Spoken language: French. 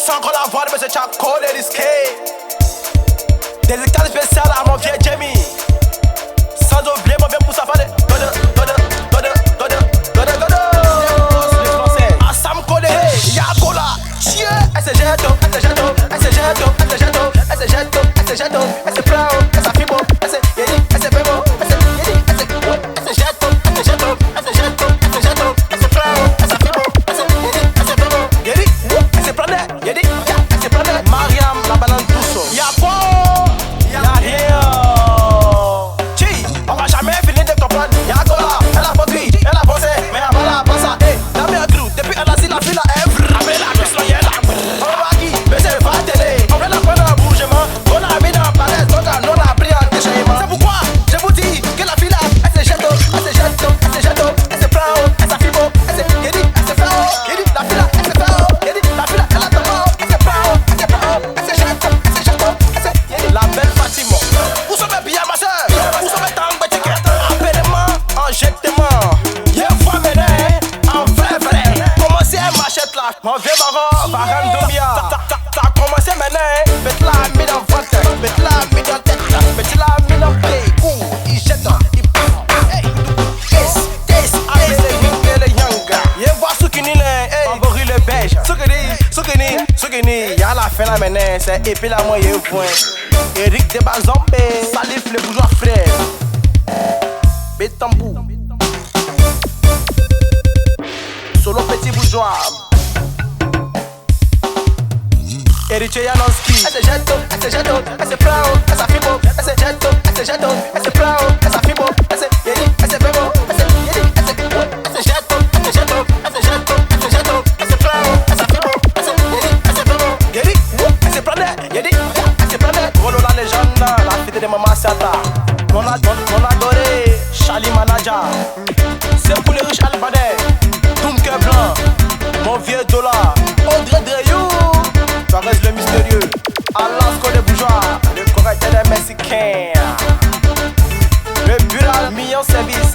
Sans qu'on la voix de M. Chaco, les risqués. Dédicace spéciale à mon vieux Jamie. Sans oublier mon vieux Moussa Fadé. À Sam Kone, Yakola. Chien, elle se jette, elle se jette, elle se jette, elle se jette, elle se jette, elle se jette, elle se prend, elle s'affibo, elle se yedi, elle se fait beau, elle se yedi, elle se jette, elle se jette, elle se jette, elle se jette, elle se prend, elle s'affibo, elle se yedi, elle se fait beau, yedi, elle se prend, yedi, elle se prend. Mariam, la banane douce. Y'a quoi? Y'a rien. Chi, on va jamais finir de comprendre. Y'a quoi là? Elle a produit, elle a bossé, mais avant la passe à la meilleure crew. Depuis elle a si la fille la Evre. Avec la puce loyale. On va qui? Mais c'est pas télé. On va la prendre un bougement. On a mis dans la palette, donc on a pris un déchirement. C'est pourquoi je vous dis que la fille là, elle se jette, elle se jette, elle se jette, elle se prend, elle s'affibo, elle se yedi, elle se fait haut. Yedi, la fille là, elle se fait haut. Yedi, la fille là, elle a ton haut. Elle se prend, elle se prend, elle se jette, elle se jette, elle se yedi. La belle Fatima. Où sont mes billets, ma soeur? Où sont mes tangs, mes tickets? Appelez-moi, enjectez-moi. Y'a fois mener, en vrai, vrai. Commencez à m'achète là. Mon vieux baron, Baran Domia. T'as commencé maintenant, mettez la mis dans votre, mettez la mis dans tête, mettez la mis dans play. Ouh, il jette, il bouffe. Hey, appelez les yanga. Y'a voir Soukini, favori le beige. Soukini, y'a la fin là maintenant, c'est épée la moyenne point. Eric Debazombe, Salif le bourgeois frère. Bétambou. Solo petit bourgeois. Eric Janowski. Elle se jette, elle se jette, elle se prend, elle s'affibo, elle se jette, elle se jette, elle se prend, elle s'affibo, elle se yedi, elle se fait beau, elle se yedi, elle se jette, elle se jette, elle se jette, elle se jette, elle se prend, elle s'affibo, elle se yedi, elle se fait beau, yedi, elle se prend, yedi, elle se prend. Rolo la légende, la fille de Maman Sata, mon adoré, Charlie Manaja, c'est pour les riches albanais, Dunker Blanc, mon vieux dollar, Audrey Dreyou. Torres le mystérieux, Alasko les bourgeois, le correcteur des Mexicains, le bureau million service,